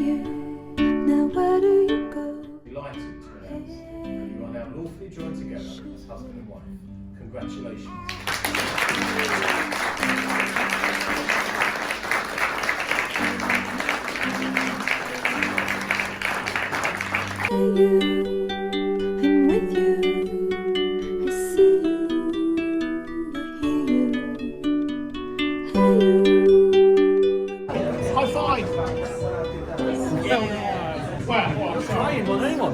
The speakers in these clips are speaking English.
you, now where do you go? Delighted to announce that you are now lawfully joined together as husband and wife. Congratulations. Hey you, I'm with you. I see you, I hear you. Hey you. High five! You're trying my name on.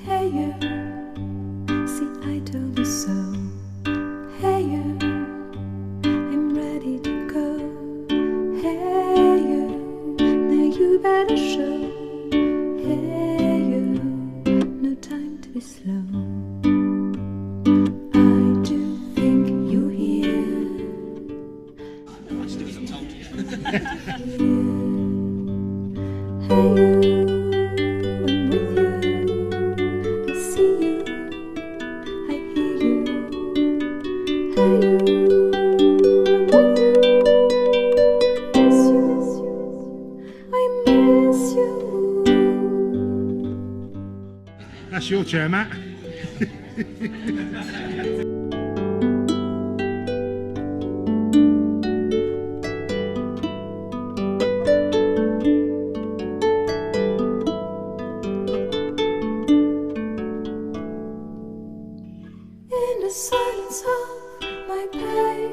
Hey you, see I told you so. Hey you, I'm ready to go. Hey you, now you better show. Hey you, no time to be slow. I do think you're here. Let's do as I'm told. Hey you, I'm with you. I see you, I hear you. Hey you, I'm with you. Miss you, I miss you. That's your chair, Matt. In the silence of my pain,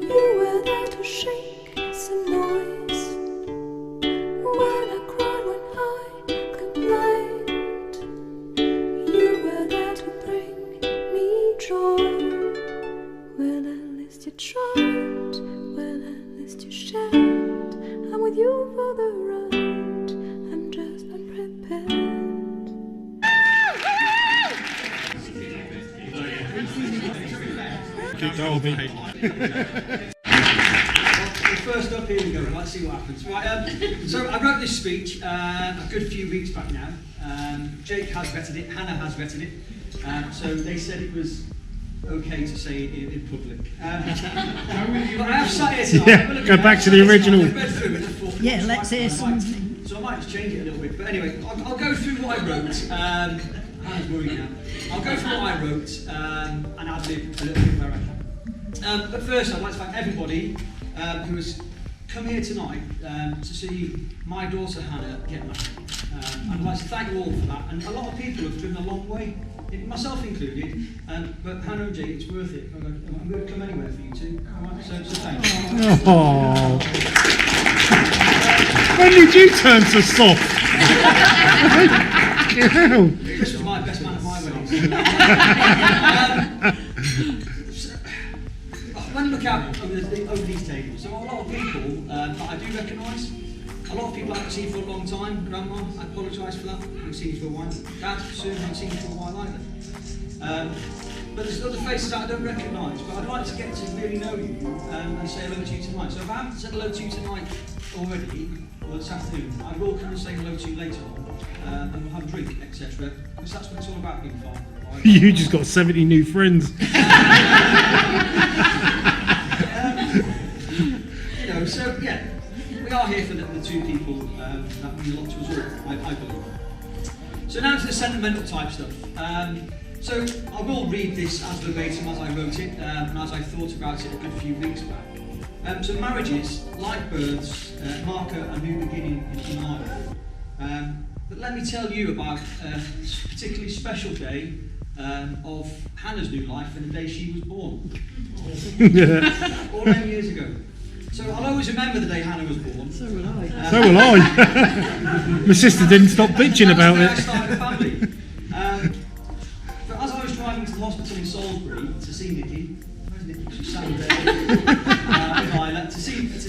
you were there to shake some noise. When I cried, when I complained, you were there to bring me joy. Well, at least you tried, well, at least you shared. I'm with you for the ride, I'm just unprepared. Darby. First up, here we go. Let's see what happens. Right, so I wrote this speech a good few weeks back now. Jake has vetted it, Hannah has vetted it. So they said it was okay to say it in public. But I have sat here tonight. Yeah, go back to the original. Yeah, let's hear something. So I might just change it a little bit. But anyway, I'll go through what I wrote. Hannah's worried now. I'll go through what I wrote and I'll do a little bit where I can. But first, I'd like to thank everybody who has come here tonight to see my daughter Hannah get married. I'd like to thank you all for that. And a lot of people have driven a long way, myself included. But Hannah and Jake, it's worth it. I'm going to come anywhere for you two. All right? So thank you. Oh. When did you turn so soft? Chris was my best man at my wedding. When you look out over these tables, there are a lot of people that I do recognise. A lot of people I haven't seen for a long time. Grandma, I apologise for that. I haven't seen you for a while. Dad, soon, I haven't seen you for a while either. But there's other faces that I don't recognise. But I'd like to get to really know you and say hello to you tonight. So if I haven't said hello to you tonight already, or this afternoon, I will come and say hello to you later on. And we'll have a drink, etc. Because that's what it's all about being fun. Right? You just got 70 new friends. So yeah, we are here for the two people that mean a lot to us all, I believe. So now to the sentimental type stuff. So I will read this as verbatim as I wrote it and as I thought about it a good few weeks back. So marriages, like births, mark a new beginning in life. But let me tell you about a particularly special day of Hannah's new life and the day she was born. All 9 years ago. So I'll always remember the day Hannah was born. So will I. So will I. My sister didn't stop bitching about it. I started a family. But as I was driving to the hospital in Salisbury to see Nikki, where's Nikki? She's sat there. To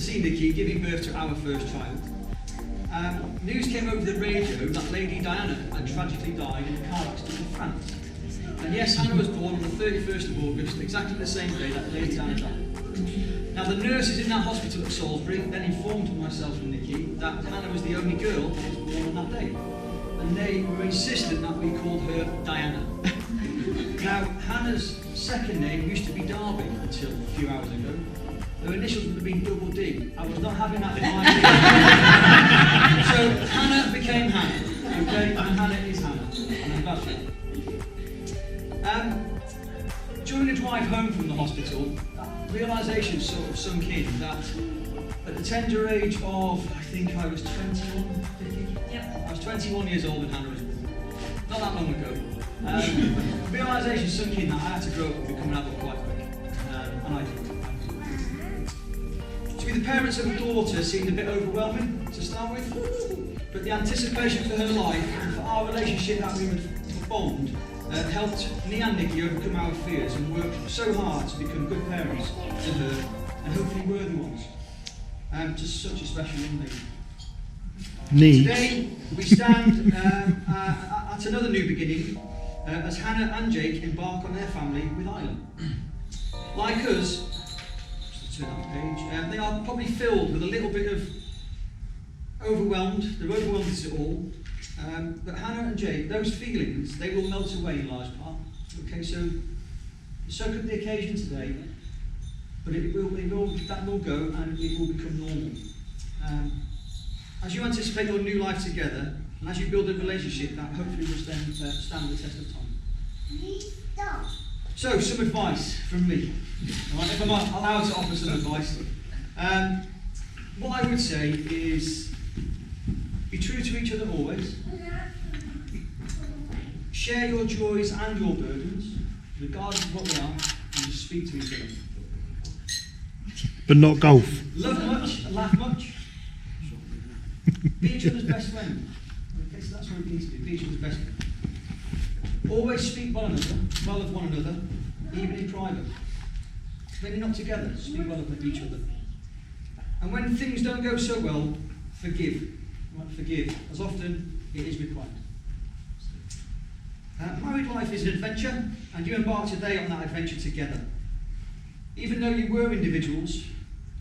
see Nikki giving birth to our first child. News came over the radio that Lady Diana had tragically died in a car accident in France. And yes, Hannah was born on the 31st of August, exactly the same day that Lady Diana died. Now the nurses in that hospital at Salisbury then informed myself and Nikki that Hannah was the only girl that was born on that day. And they were insistent that we called her Diana. Now Hannah's second name used to be Darby until a few hours ago. Her initials would have been double D. I was not having that in my So Hannah became Hannah, okay? And Hannah is Hannah. And I'm glad for that. During the drive home from the hospital, that realisation sort of sunk in that at the tender age of, I think I was 21, Vicky? Yep. I was 21 years old when Hannah was born. Not that long ago. Realisation sunk in that I had to grow up and become an adult quite quick. And I did. To be the parents of a daughter seemed a bit overwhelming to start with, but the anticipation for her life and for our relationship that we would bond helped me and Nikki overcome our fears and work so hard to become good parents to her and hopefully worthy ones. Just such a special young lady. Today we stand at another new beginning as Hannah and Jake embark on their family with Isla. Like us, just turn that page, they are probably filled with a little bit of overwhelmed. They're overwhelmed with it all. But Hannah and Jake, those feelings, they will melt away in large part. Okay, so soak up the occasion today, but that will go and it will become normal. As you anticipate your new life together, and as you build a relationship that hopefully will stand the test of time. So, some advice from me. Right, if I'm allowed to offer some advice. What I would say is, be true to each other always. Share your joys and your burdens, regardless of what they are, and just speak to each other. But not golf. Love much and laugh much. Be each other's best friend. Okay, so that's what we need to do. Be each other's best friend. Always speak well of one another, even in private. When you're not together, speak well of each other. And when things don't go so well, forgive. Right, forgive, as often it is required. Married life is an adventure, and you embark today on that adventure together. Even though you were individuals,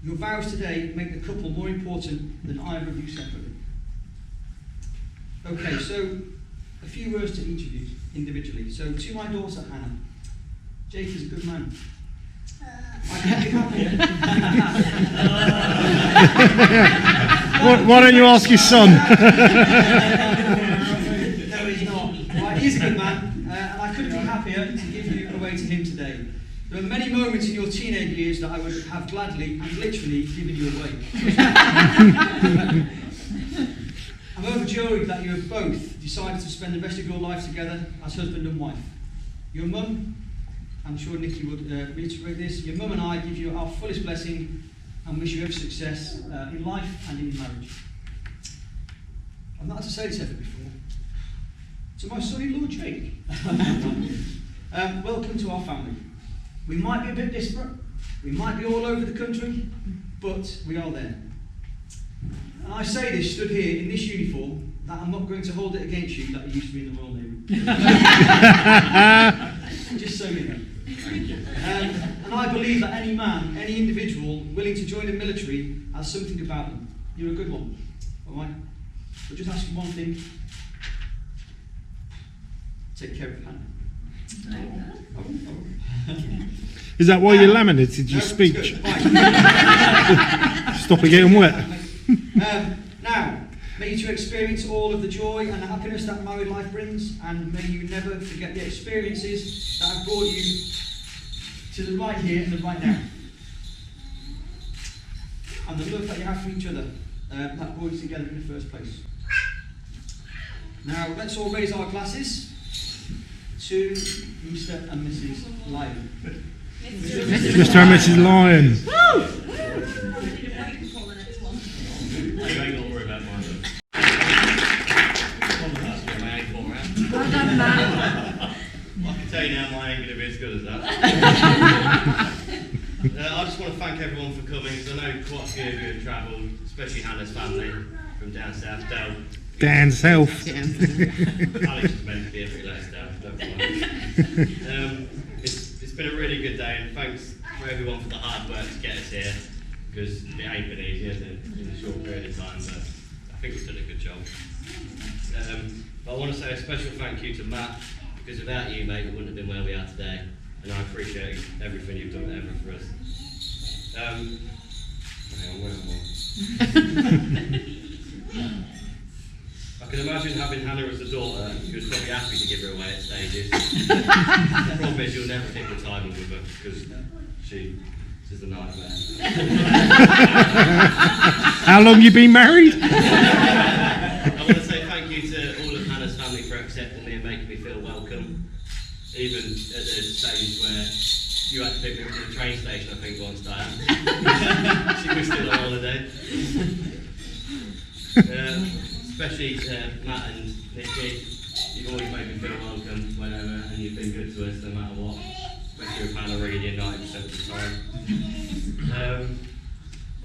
your vows today make the couple more important than either of you separately. Okay, so a few words to each of you individually. So to my daughter Hannah, Jake is a good man. I can't be happier. Why don't you ask his son? No, he's not. Right, he's a good man, and I couldn't be happier to give you away to him today. There are many moments in your teenage years that I would have gladly and literally given you away. I'm overjoyed that you have both decided to spend the rest of your life together as husband and wife. Your mum, I'm sure Nikki would reiterate this, your mum and I give you our fullest blessing and wish you every success in life and in marriage. I've not had to say this ever before. To my son-in-law Jake, welcome to our family. We might be a bit disparate, we might be all over the country, but we are there. And I say this stood here in this uniform, that I'm not going to hold it against you that you used to be in the Royal Navy. Just so you know. Thank you. And I believe that any man, any individual willing to join the military has something about them. You're a good one, alright? But just ask you one thing. Take care of Hannah. Is that why you laminated your speech? Stop it getting wet. Now, may you two experience all of the joy and the happiness that married life brings, and may you never forget the experiences that have brought you to the right here and the right now. And the love that you have for each other that brought you together in the first place. Now, let's all raise our glasses to Mr. and Mrs. Lyon. Mr. and Mrs. Lyon. You ain't got to worry about mine. I can tell you now, mine ain't going to be as good as that. I just want to thank everyone for coming, because I know quite a few of you have travelled, especially Hannah's family from down south. Down south. Alex is meant to be every let us down, don't worry. It's been a really good day, and thanks for everyone for the hard work to get us here, because it ain't been easy in a short period of time, but I think we've done a good job. But I want to say a special thank you to Matt, because without you, mate, we wouldn't have been where we are today, and I appreciate everything you've done ever for us. Hang on, where am I can imagine having Hannah as a daughter. She was probably happy to give her away at stages. The problem is you'll never pick the timing with her because she's a nightmare. How long you been married? I want to say thank you to all of Hannah's family for accepting me and making me feel welcome. Even at the stage where you had to pick me up to the train station, I think, once, Diane. She was still on holiday. Especially Matt and Nikki. You've always made me feel welcome whenever, and you've been good to us no matter what. Especially with Hannah reading 90% of the time. I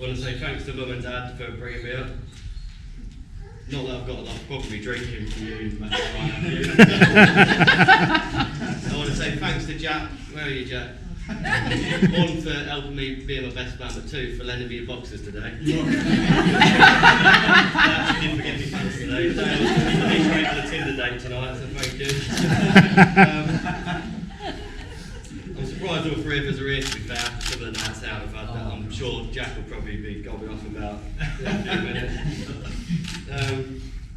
want to say thanks to Mum and Dad for bringing me up. Not that I've got a lot, probably drinking from you, Matt, right you. I want to say thanks to Jack. Where are you, Jack? One, for helping me be my best man, but two, for lending me your boxes today. He didn't forget me pants today. I was straight to the Tinder date tonight, so thank you. I'm surprised all three of us are here, to be fair, for some of the nights out I've had that. I'm sure Jack will probably be gobbing off about in a few minutes.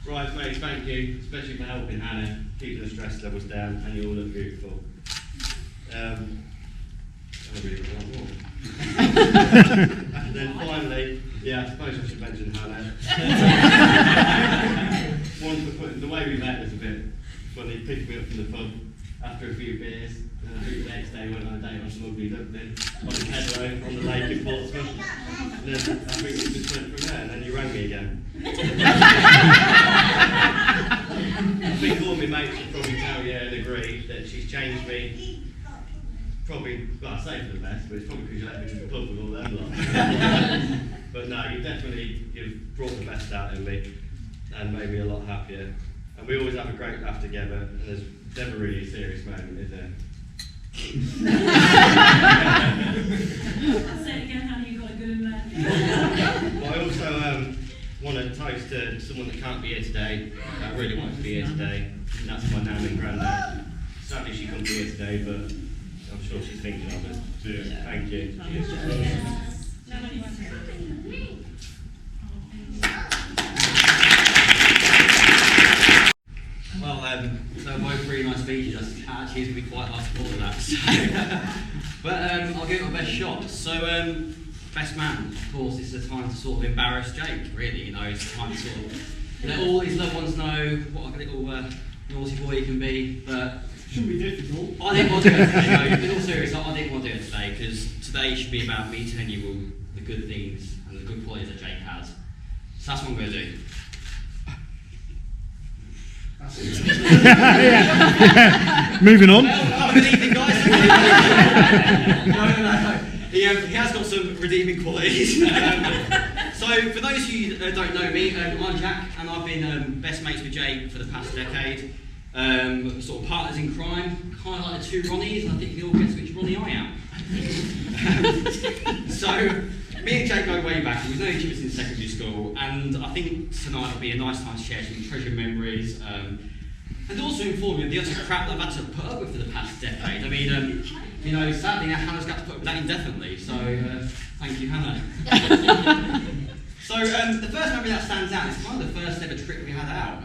Right, mate, thank you, especially for helping Hannah, keeping the stress levels down, and you all look beautiful. I really want more. And then finally, yeah, I suppose I should mention Hannah. One for putting, the way we met was a bit funny, picked me up from the pub after a few beers. I think the next day we went on a date on some ugly Dublin, on the headway on the lake in Portsmouth. And then I think it just went from there, and then you rang me again. I think all my mates would probably tell you and agree that she's changed me. Probably, well, I say for the best, but it's probably because you let me to the pub with all them lot. But no, you've brought the best out in me and made me a lot happier. And we always have a great laugh together, and there's never really a serious moment, is there? I'll say it again, honey, you've got a good man. But I also want to toast to someone that can't be here today. I really want to be here today, and that's my nan and granddad. Sadly, she couldn't be here today, but I'm sure she's thinking of us. Yeah. Thank you. Well, so both really nice speeches. Actually, it's going to be quite hard to follow that. So. But I'll give it my best shot. So, best man, of course, it's a time to sort of embarrass Jake, really. You know, it's a time to sort of let all his loved ones know what a little naughty boy he can be. But shouldn't be difficult. I didn't want to do it today, no. In all seriousness, I didn't want to do it today because today should be about me telling you all the good things and the good qualities that Jake has. So that's what I'm going to do. Yeah. Moving on. Well, good evening, guys. No. He has got some redeeming qualities. So, for those who don't know me, I'm Jack, and I've been best mates with Jake for the past decade. Sort of partners in crime, kind of like the two Ronnies, and I think you all guess which Ronnie I am. So, me and Jake go way back. We've known each other since secondary school, and I think tonight will be a nice time to share some treasured memories, and also inform you of the utter crap that I've had to put up with for the past decade. I mean, you know, sadly now Hannah's got to put up with that indefinitely, so thank you, Hannah. So, the first memory that stands out is kind of the first ever trip we had out.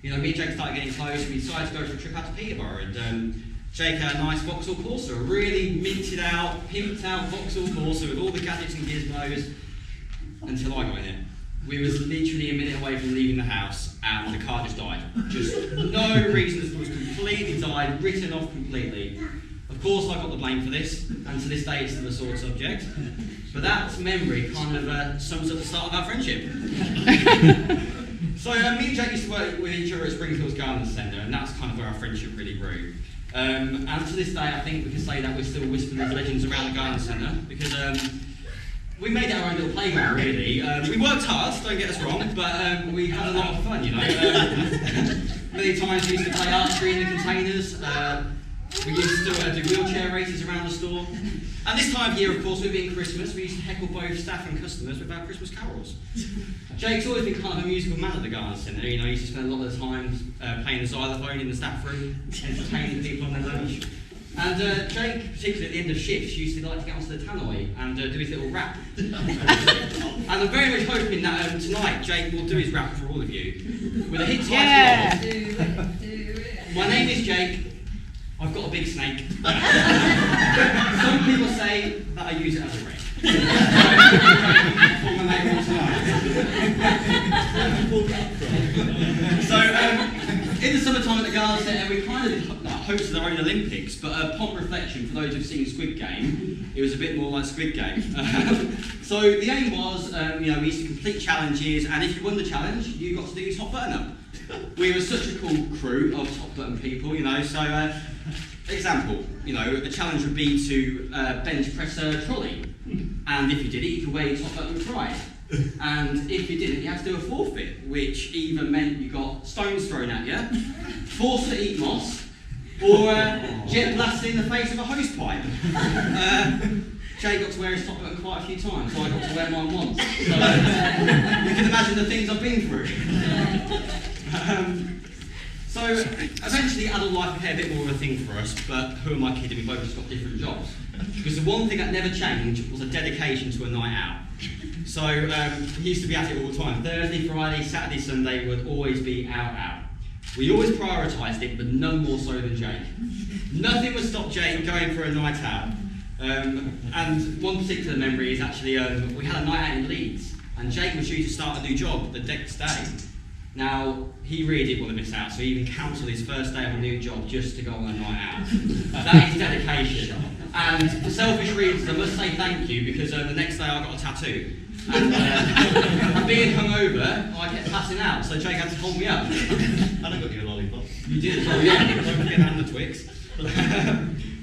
You know, me and Jake started getting close, and we decided to go for a trip out to Peterborough, and Jake had a nice Vauxhall Corsa, a really minted out, pimped out Vauxhall Corsa with all the gadgets and gizmos, until I got in it. We was literally a minute away from leaving the house, and the car just died. Just no reason, it was completely died, written off completely. Of course I got the blame for this, and to this day it's still a sore subject. But that memory kind of sums up the start of our friendship. So me and Jake used to work with each other at Springfield's Garden Centre, and that's kind of where our friendship really grew. And to this day, I think we can say that we're still whispering those legends around the Garden Centre, because we made it our own little playground, really. We worked hard, don't get us wrong, but we had a lot of fun, you know. Many times we used to play archery in the containers. We used to do wheelchair races around the store. And this time of year, of course, with being Christmas, we used to heckle both staff and customers with our Christmas carols. Jake's always been kind of a musical man at the Garden Centre. You know, he used to spend a lot of the time playing the xylophone in the staff room, entertaining people on their lunch. And Jake, particularly at the end of shifts, used to like to get onto the tannoy and do his little rap. And I'm very much hoping that tonight Jake will do his rap for all of you with a hit title of My name is Jake. I've got a big snake. Some people say that I use it as a rake. For my name tonight. So, in the summertime at the Gala Centre, we kind of hosted our own Olympics, but upon reflection, for those who've seen Squid Game, it was a bit more like Squid Game. So the aim was, we used to complete challenges, and if you won the challenge, you got to do your top button up. We were such a cool crew of top button people, so example, a challenge would be to bench press a trolley, and if you did it, you could wear your top button pride. And if you didn't, you had to do a forfeit, which either meant you got stones thrown at you, forced to eat moss, or jet blasted in the face of a hose pipe. Jay got to wear his top button quite a few times, so I got to wear mine once. So you can imagine the things I've been through. So eventually adult life became a bit more of a thing for us, but who am I kidding, we both just got different jobs. Because the one thing that never changed was a dedication to a night out. So we used to be at it all the time. Thursday, Friday, Saturday, Sunday would always be out. We always prioritised it, but none more so than Jake. Nothing would stop Jake going for a night out. And one particular memory is actually, we had a night out in Leeds, and Jake was due to start a new job the next day. Now, he really didn't want to miss out, so he even cancelled his first day of a new job just to go on a night out. That is dedication. And for selfish reasons, I must say thank you, because the next day I got a tattoo. And being hungover, I kept passing out, so Jake had to hold me up. And I got you a lollipop. You did as well, yeah. Don't forget and the Twix.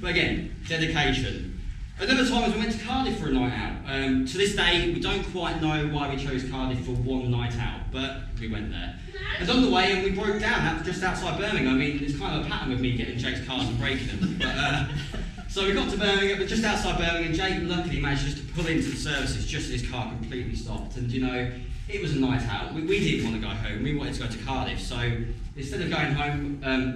But again, dedication. Another time was we went to Cardiff for a night out. To this day, we don't quite know why we chose Cardiff for one night out, but we went there. And on the way, and we broke down just outside Birmingham. I mean, it's kind of a pattern with me getting Jake's cars and breaking them. But, so we got to Birmingham, but just outside Birmingham, Jake luckily managed just to pull into the services just as his car completely stopped. And it was a night out. We didn't want to go home. We wanted to go to Cardiff. So instead of going home, I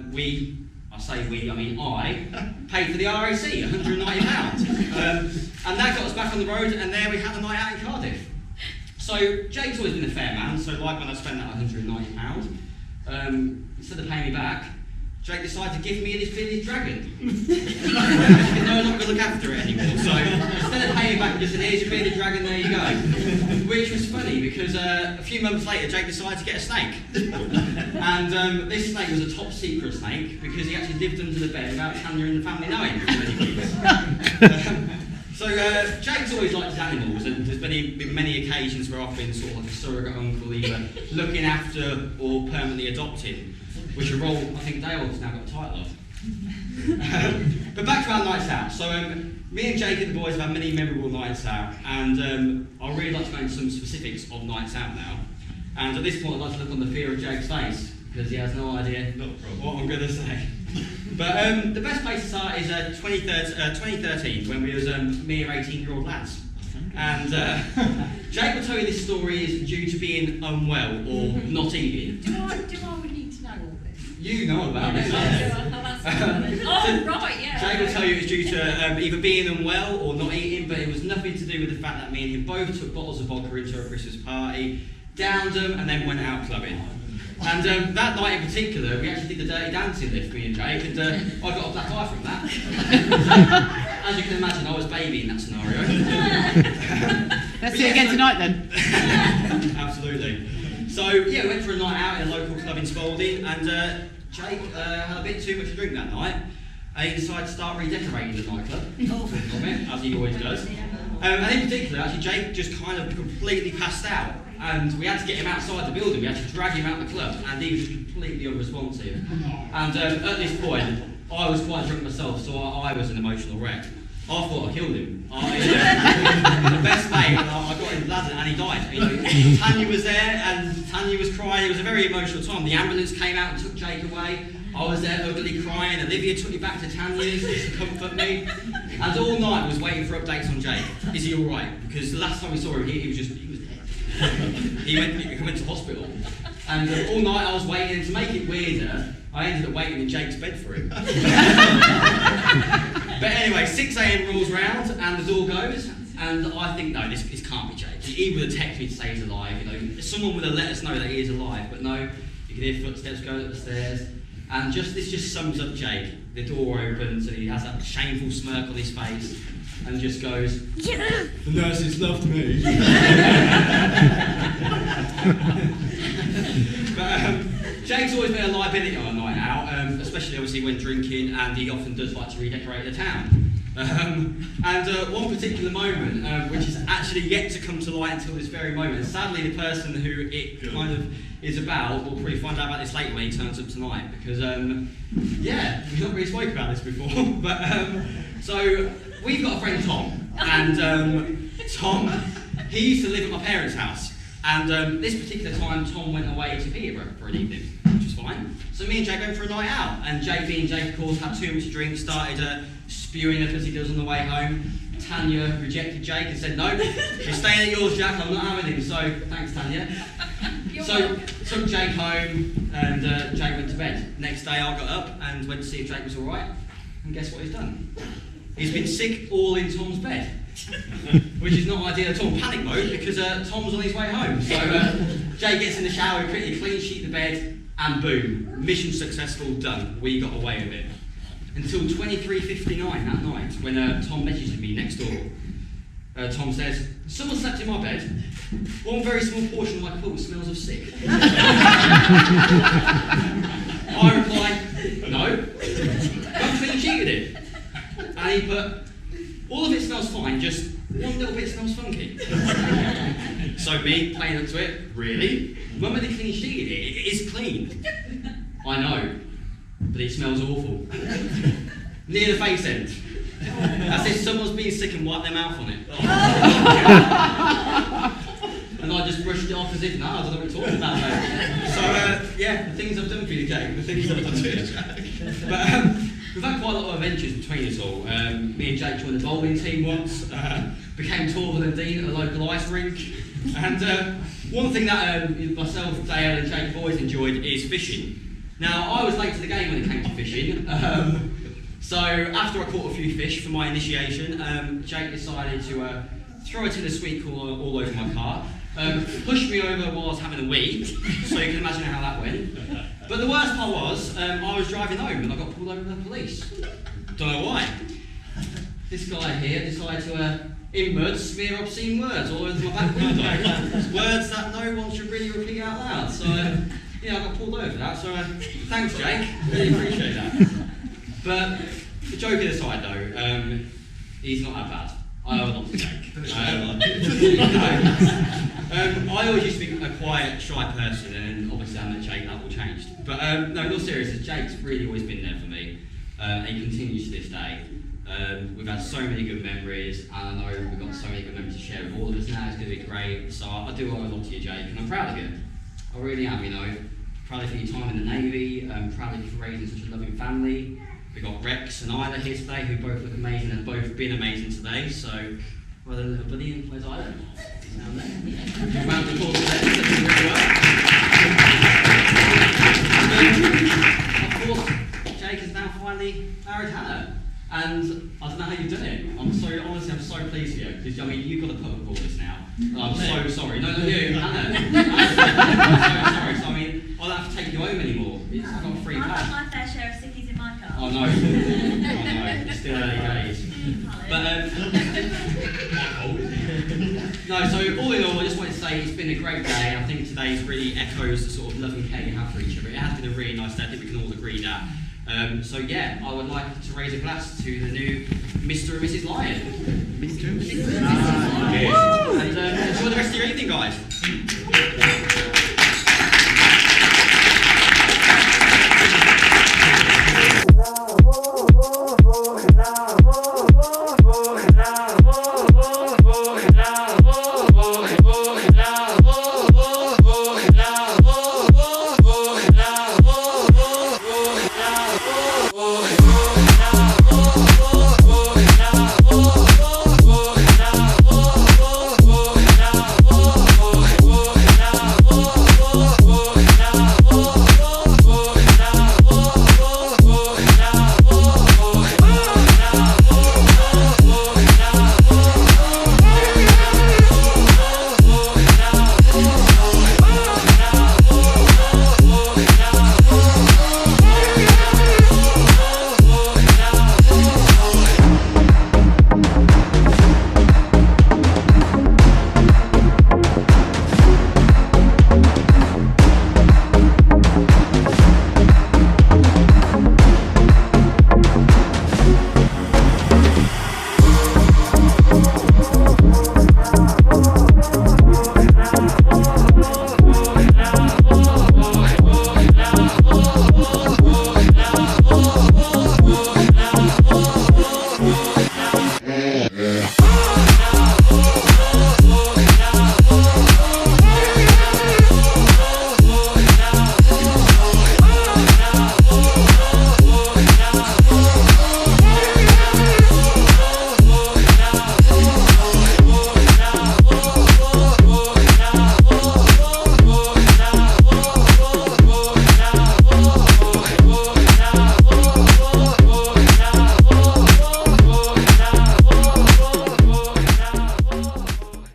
paid for the RAC, £190. And that got us back on the road, and there we had a night out in Cardiff. So Jake's always been a fair man, so like when I spent that £190, instead of paying me back, Jake decided to give me this bearded dragon. Because no one's not going to look after it anymore. So instead of paying me back, he just said, here's your bearded dragon, there you go. Which was funny because a few months later, Jake decided to get a snake. And this snake was a top secret snake because he actually lived under the bed without Tanya and the family knowing for many weeks. So Jake's always liked his animals, and there's been many occasions where I've been sort of like a surrogate uncle, either looking after or permanently adopting. Which a role I think Dale has now got the title of. But back to our nights out. So me and Jake and the boys have had many memorable nights out, and I'd really like to go into some specifics of nights out now. And at this point I'd like to look on the fear of Jake's face, because he has no idea what I'm going to say. But the best place to start is 2013, when we was mere 18-year-old lads. And Jake will tell you this story is due to being unwell or not eating. Do I need to know all this? You know about it. Right, yeah. Jake will tell you it's due to either being unwell or not eating, but it was nothing to do with the fact that me and him both took bottles of vodka into a Christmas party, downed them, and then went out clubbing. And that night in particular, we actually did the dirty dancing lift, me and Jake, and I got a black eye from that. As you can imagine, I was baby in that scenario. Let's see it again tonight then. Absolutely. So, yeah, we went for a night out in a local club in Spalding, and Jake had a bit too much to drink that night, and he decided to start redecorating the nightclub, as he always does. And in particular, actually, Jake just kind of completely passed out, and we had to get him outside the building. We had to drag him out the club, and he was completely unresponsive. And at this point, I was quite drunk myself, so I was an emotional wreck. I thought I killed him. The best mate, I got him ladder and he died. Tanya was there and Tanya was crying. It was a very emotional time. The ambulance came out and took Jake away. I was there ugly crying. Olivia took me back to Tanya's just to comfort me. And all night I was waiting for updates on Jake. Is he alright? Because the last time we saw him, he was dead. he went to hospital. And all night I was waiting. To make it weirder, I ended up waiting in Jake's bed for him. But anyway, 6 a.m. rolls round and the door goes, and I think, no, this can't be Jake. He would have texted me to say he's alive, you know. Someone would have let us know that he is alive, but no, you can hear footsteps going up the stairs. And this just sums up Jake. The door opens and he has that shameful smirk on his face and just goes, "The nurses loved me." But Jake's always been a liability on a night out, especially obviously when drinking, and he often does like to redecorate the town. One particular moment, which is actually yet to come to light until this very moment, sadly the person who it kind of is about will probably find out about this later when he turns up tonight, because yeah, we've not really spoken about this before. But so we've got a friend Tom, and Tom, he used to live at my parents' house, and this particular time Tom went away to Peterborough for an evening, which was fine. So me and Jake went for a night out, and Jake, being Jake, of course, had too much to drink, started spewing up as he does on the way home. Tanya rejected Jake and said, "No, you're staying at yours, Jack, I'm not having him." So thanks, Tanya. So took Jake home, and Jake went to bed. Next day I got up and went to see if Jake was alright, and guess what he's done? He's been sick all in Tom's bed, which is not ideal at all. Panic mode, because Tom's on his way home. So Jake gets in the shower, quickly clean sheet the bed, and boom, mission successful, done. We got away with it. Until 23:59 that night, when Tom messaged me next door. Tom says, "Someone slept in my bed. One very small portion of my quilt smells of sick." I replied, "No, I've clean sheeted it." And he put, "All of it smells fine, just one little bit smells funky." So me, playing up to it, "Really? When they clean sheeted it, it is clean." "I know, but it smells awful." Near the face end. As if someone's been sick and wiped their mouth on it. And I just brushed it off as if, "No, I don't know what you're talking about, mate." So, yeah, the things I've done for you, Jake. The things I've done for you. But we've had quite a lot of adventures between us all. Me and Jake joined the bowling team once, became taller than Dean at a local ice rink. And one thing that myself, Dale and Jake have always enjoyed is fishing. Now, I was late to the game when it came to fishing. So after I caught a few fish for my initiation, Jake decided to throw a tin of sweet corn all over my car, pushed me over while I was having a wee, so you can imagine how that went. But the worst part was, I was driving home and I got pulled over by the police. Don't know why. This guy here decided to, in mud, smear obscene words all over my back window. Words that no one should really repeat out loud. So yeah, I got pulled over for that. So thanks, Jake. Really appreciate that. But joking aside, though, he's not that bad. I owe a lot to Jake. I always used to be a quiet, shy person, and obviously I met Jake, that all changed. But no, in all seriousness, Jake's really always been there for me, and he continues to this day. We've had so many good memories, and I know we've got so many good memories to share with all of us now. It's going to be great. So I do owe a lot to you, Jake, and I'm proud of you. I really am, you know. Proud of your time in the Navy, proud of you for raising such a loving family. We've got Rex and Isla here today, who both look amazing and have both been amazing today. So, well done, little buddy. Where's Isla? He's down there. Round of applause for them. Of course, Jake is now finally married Hannah. And I don't know how you've done it. I'm so pleased for you. Because, I mean, you've got to put up with all this now. I'm so sorry. No, not you, Hannah. I'm so sorry. So, I mean, I don't have to take you home anymore. I've got a free I've pad. got my fair share of sickies in my car. Oh no, it's still early days. But no, so all in all, I just wanted to say it's been a great day. I think today's really echoes the sort of love and care you have for each other. It has been a really nice day. I think we can all agree that. So yeah, I would like to raise a glass to the new Mr. and Mrs. Lyon. Me too. And enjoy the rest of your evening, guys.